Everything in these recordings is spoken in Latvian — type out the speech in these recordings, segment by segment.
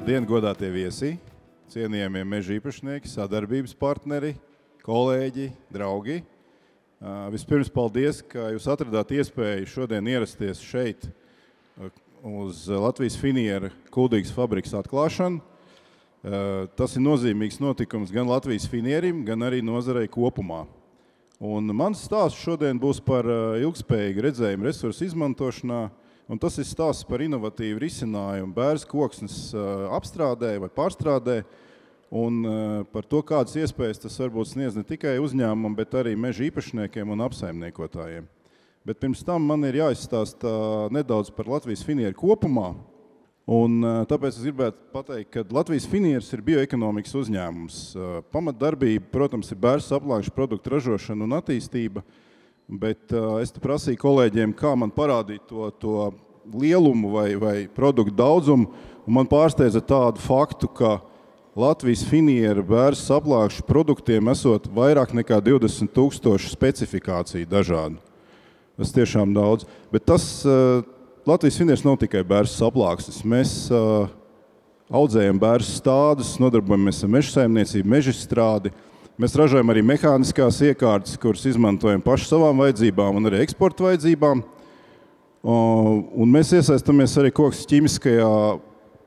Labdien, godātie viesi, cienījamie meža īpašnieki, sadarbības partneri, kolēģi, draugi. Vispirms paldies, ka jūs atradāt iespēju šodien ierasties šeit uz Latvijas Finiera kuldīgas fabrikas atklāšanu. Tas ir nozīmīgs notikums gan Latvijas Finierim, gan arī nozarei kopumā. Un mans stāsts šodien būs par ilgspējīgu redzējumu resursu izmantošanā, un tas ir stāsts par inovatīvu risinājumu bērzu koksnes apstrādē vai pārstrādē, un par to, kādas iespējas tas varbūt sniedz ne tikai uzņēmumam, bet arī meža īpašniekiem un apsaimniekotājiem. Bet pirms tam man ir jāizstāsta nedaudz par Latvijas Finieru kopumā, un tāpēc es gribētu pateikt, ka Latvijas Finieris ir bioekonomikas uzņēmums. Pamatdarbība, protams, ir bērzu aplākšu produktu ražošana un attīstība, bet es te prasīju kolēģiem, kā man parādīt to lielumu vai produktu daudzumu, un man pārsteidza tādu faktu, ka Latvijas Finiera bērzu aplākšu produktiem esot vairāk nekā 20,000 specifikāciju dažādu. Tas tiešām daudz. Bet tas Latvijas Finieris nav tikai bērzu aplāksnes. Mēs audzējam bērzu stādus, nodarbojamies ar meža saimniecību, mežstrādi. Mēs ražojam arī mehāniskās iekārtas, kuras izmantojam paši savām vajadzībām un arī eksporta vajadzībām. Un mēs iesaistamies arī koksnes ķīmiskajā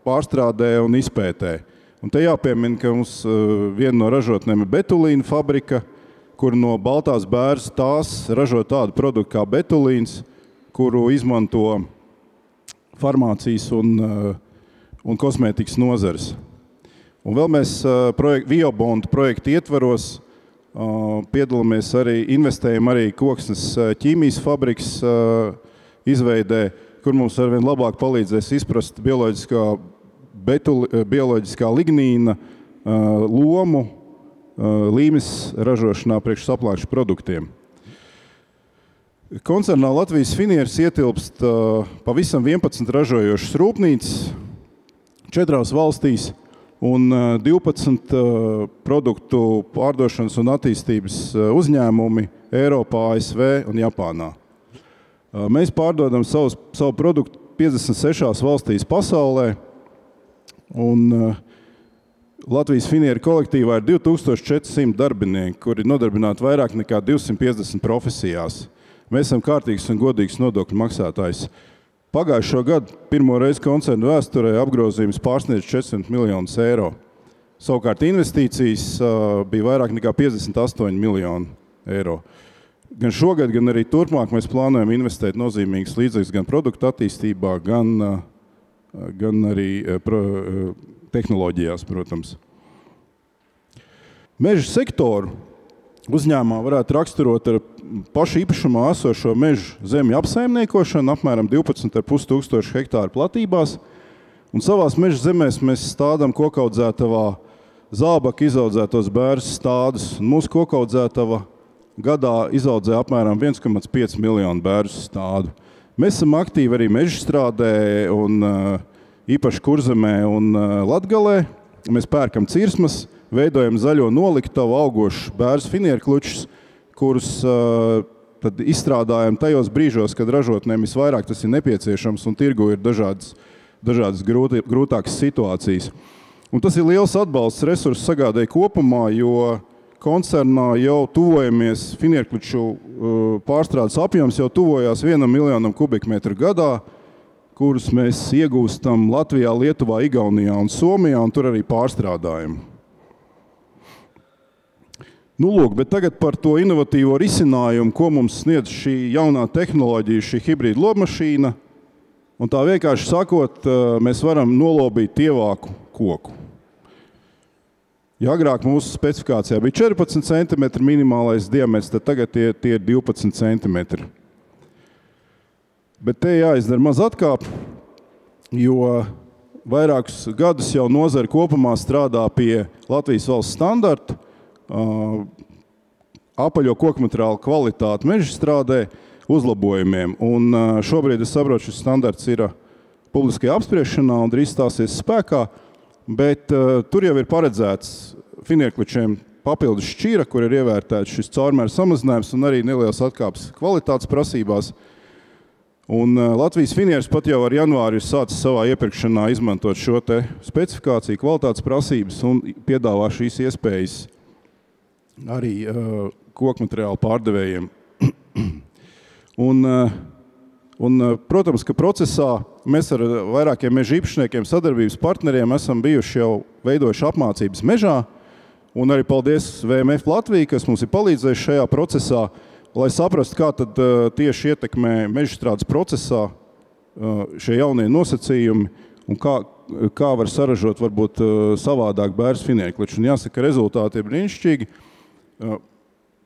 pārstrādē un izpētē. Un te jāpiemina, ka mums viena no ražotnēm ir betulīna fabrika, kur no baltās bērzu tās ražo tādu produktu kā betulīns, kuru izmanto farmācijas un kosmētikas nozares. Un vēl mēs Viobondu projektu ietvaros piedalāmies arī, investējam arī koksnes ķīmijas fabrikas izveidē, kur mums arvien labāk palīdzēs izprast bioloģiskā lignīna lomu līmes ražošanā priekš saplākšu produktiem. Koncernā Latvijas Finieris ietilpst pavisam 11 ražojošas rūpnīcas, 4 valstīs un 12 produktu pārdošanas un attīstības uzņēmumi Eiropā, ASV un Japānā. Mēs pārdodam savu produktu 56 valstīs pasaulē, un Latvijas Finiera kolektīvā ir 2400 darbinieki, kuri nodarbināti vairāk nekā 250 profesijās. Mēs esam kārtīgs un godīgs nodokļu maksātājs. Pagājušo gadu pirmo reizi koncernu vēsturē apgrozījums pārsniedz 400 miljonus eiro. Savukārt investīcijas bija vairāk nekā 58 miljoni eiro. Gan šogad, gan arī turpmāk mēs plānojam investēt nozīmīgas līdzekļus gan produktu attīstībā, gan arī tehnoloģijās, protams. Meža sektoru uzņēmumā varētu raksturot ar pašu īpašumā esošo mežu zemju apsaimniekošanu, apmēram 12,500 hektāru platībās, un savās meža zemēs mēs stādam kokaudzētavā zābaka izaudzētos bērzu stādus, un mūsu kokaudzētava gadā izaudzē apmēram 1,5 miljonu bērzu stādu. Mēs esam aktīvi arī mežstrādē un īpaši Kurzemē un Latgalē. Mēs pērkam cirsmas, veidojam zaļo noliktavu augošus bērzu finierklučus, kurus tad izstrādājam tajos brīžos, kad ražotnēm visvairāk tas ir nepieciešams un tirgu ir dažādas grūtākas situācijas. Un tas ir liels atbalsts resursu sagādai kopumā, jo koncernā jau tuvojamies, finierkluču pārstrādes apjoms jau tuvojās 1 miljonam kubikmetru gadā, kurus mēs iegūstam Latvijā, Lietuvā, Igaunijā un Somijā, un tur arī pārstrādājam. Nu, lūk, bet tagad par to inovatīvo risinājumu, ko mums sniedz šī jaunā tehnoloģija, šī hibrīda lobmašīna. Un tā vienkārši sakot, mēs varam nolobīt tievāku koku. Ja agrāk mūsu specifikācijā bija 14 cm minimālais diametrs, tad tagad tie ir 12 cm. Bet te jāizdara maz atkāp, jo vairākus gadus jau nozara kopumā strādā pie Latvijas valsts standarta, apaļo kokmateriālu kvalitāti mežstrādē uzlabojumiem. Un šobrīd, es saprotu, šis standarts ir publiskajā apspriešanā un drīz stāsies spēkā, bet tur jau ir paredzēts finierklučiem papildus šķira, kur ir ievērtēts šis caurmēra samazinājums un arī neliels atkāps kvalitātes prasībās. Un Latvijas Finieris pat jau ar janvāri ir sācis savā iepirkšanā izmantot šo te specifikāciju, kvalitātes prasības un piedāvā šīs iespējas arī kokmateriālu pārdevējiem. Protams, ka procesā mēs ar vairākiem meža īpašniekiem, sadarbības partneriem esam bijuši jau veidojuši apmācības mežā, un arī paldies VMF Latvija, kas mums ir palīdzējuši šajā procesā, lai saprastu, kā tad tieši ietekmē mežstrādes procesā šie jaunie nosacījumi un kā var saražot varbūt savādāk bērzu finiekliču. Un jāsaka, rezultāti ir brīnišķīgi.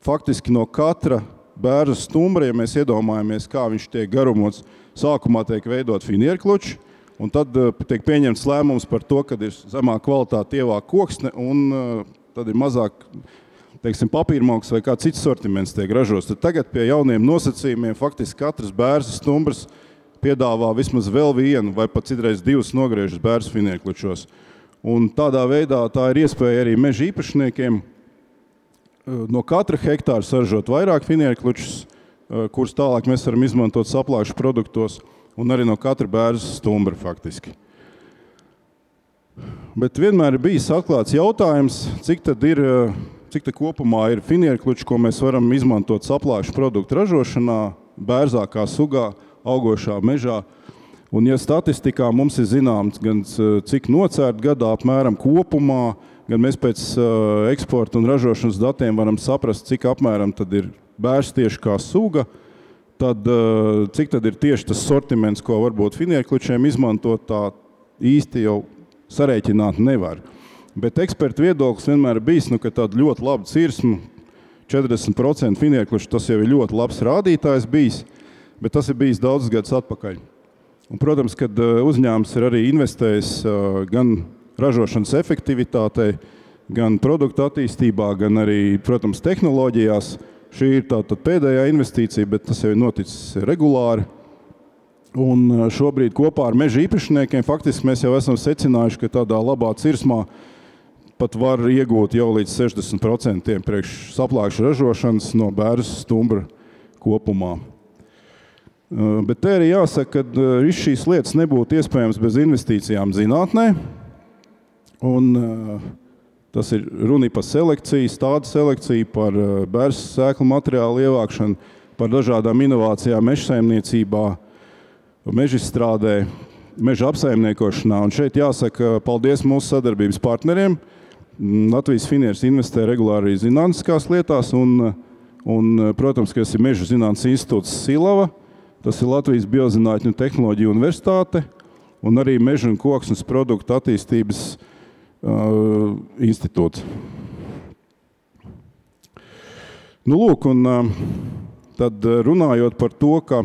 Faktiski no katra bērza stumbra, ja mēs iedomājamies, kā viņš tiek garumots, sākumā tiek veidot finiekliču, un tad tiek pieņemts lēmums par to, kad ir zemāk kvalitāte ievāk koksne, un tad ir mazāk, teiksim, papīrmauks vai kā cits sortiments tiek ražots. Tad tagad pie jauniem nosacījumiem faktiski katrs bērza stumbrs piedāvā vismaz vēl vienu vai pat citreiz divas nogriežas bērza finiekličos. Un tādā veidā tā ir iespēja arī meža īpašniekiem no katra hektāra saražot vairāk finiekličus, kurus tālāk mēs varam izmantot saplākšu produktos, un arī no katra bērza stumbra faktiski. Bet vienmēr ir bijis atklāts jautājums, cik tad kopumā ir finiekliču, ko mēs varam izmantot saplākšu produktu ražošanā, bērzākā sugā, augošā mežā. Un ja statistikā mums ir zināms, gan cik nocērt gadā apmēram kopumā, gan mēs pēc eksporta un ražošanas datiem varam saprast, cik apmēram tad ir bērs tieši kā suga, tad cik tad ir tieši tas sortiments, ko varbūt finiekličiem izmantot, tā īsti jau sarēķināt nevar. Bet ekspertu viedoklis vienmēr ir bijis, ka tāda ļoti laba cirsma, 40% finiekliču, tas jau ir ļoti labs rādītājs bijis, bet tas ir bijis daudzus gadus atpakaļ. Un, protams, kad uzņēmums ir arī investējis gan ražošanas efektivitātei, gan produktu attīstībā, gan arī, protams, tehnoloģijās, šī ir tātad pēdējā investīcija, bet tas jau ir noticis regulāri. Un šobrīd kopā ar meža īpašniekiem faktiski mēs jau esam secinājuši, ka tādā labā cirsmā pat var iegūt jau līdz 60% priekš saplākšu ražošanas no bērza stumbra kopumā. Bet te arī jāsaka, ka viss šīs lietas nebūtu iespējams bez investīcijām zinātnē. Un tas ir runa par selekciju, stādu selekciju, par bērza sēklu materiālu ievākšanu, par dažādām inovācijām mežsaimniecībā, mežizstrādē, meža apsaimniekošanā. Un šeit jāsaka paldies mūsu sadarbības partneriem. Latvijas Finieris investē regulāri zinātniskās lietās un protams, ka tas ir Meža zinātnes institūts Silava, tas ir Latvijas Biozinātņu un tehnoloģiju universitāte un arī Meža un koksnes produktu attīstības institūts. Nu, lūk, un tad runājot par to, ka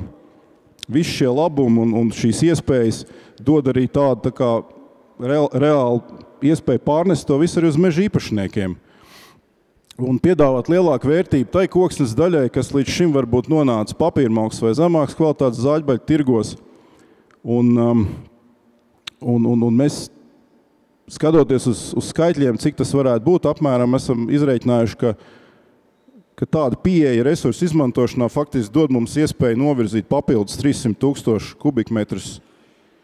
visi šie labumi un šīs iespējas dod arī tādu tā kā reāli iespēju pārnest to visu arī uz meža īpašniekiem un piedāvāt lielāku vērtību tai koksnes daļai, kas līdz šim varbūt nonāca papīrmauks vai zemāks kvalitātes zāģbaļu tirgos. Un mēs, skatoties uz skaitļiem, cik tas varētu būt, apmēram esam izreiķinājuši, ka tāda pieeja resursu izmantošanā faktiski dod mums iespēju novirzīt papildus 300,000 kubikmetrus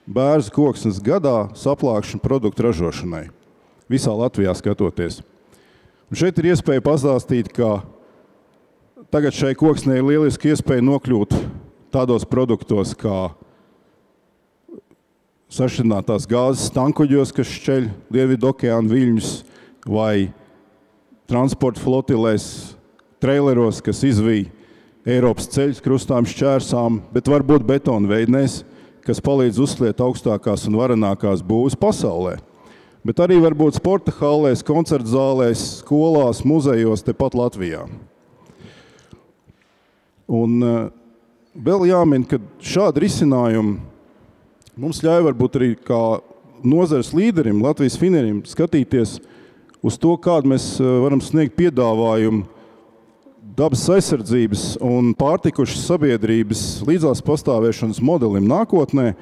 bērza koksnes gadā saplākšanu produktu ražošanai, visā Latvijā skatoties. Un šeit ir iespēja pastāstīt, ka tagad šai koksnei ir lieliski iespēja nokļūt tādos produktos, kā sašķidrinātās gāzes tankuģos, kas šķeļ Dienvidu okeāna viļņus, vai transporta flotilēs, traileros, kas izvij Eiropas ceļus krustām šķērsām, bet varbūt betona veidnēs, kas palīdz uzsliet augstākās un varenākās būvas pasaulē. Bet arī varbūt sporta hallēs, koncertu zālēs, skolās, muzejos tepat Latvijā. Un vēl jāmin, ka šādi risinājumi mums ļauj varbūt arī kā nozares līderim, Latvijas Finierim, skatīties uz to, kādu mēs varam sniegt piedāvājumu dabas aizsardzības un pārtikušas sabiedrības līdzās pastāvēšanas modelim nākotnē.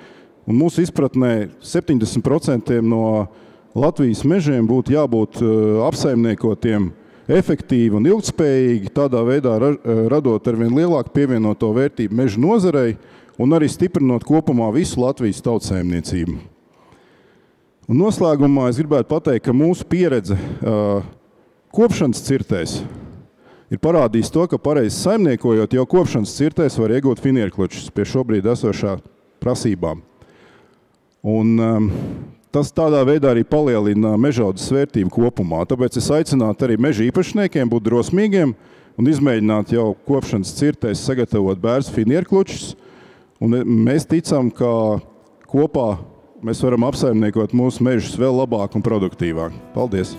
Un mūsu izpratnē 70% no Latvijas mežiem būtu jābūt apsaimniekotiem efektīvi un ilgtspējīgi, tādā veidā radot arvien lielāku pievienoto vērtību meža nozarei un arī stiprinot kopumā visu Latvijas tautsaimniecību. Un noslēgumā es gribētu pateikt, ka mūsu pieredze kopšanas cirtēs ir parādījis to, ka pareizi saimniekojot, jau kopšanas cirtēs var iegūt finierklučus pie šobrīd esošā prasībām. Un tas tādā veidā arī palielina mežaudzes vērtību kopumā. Tāpēc es aicinātu arī meža īpašniekiem būt drosmīgiem un izmēģināt jau kopšanas cirtēs sagatavot bērns finierklučus. Un mēs ticam, ka kopā mēs varam apsaimniekot mūsu mežus vēl labāk un produktīvāk. Paldies!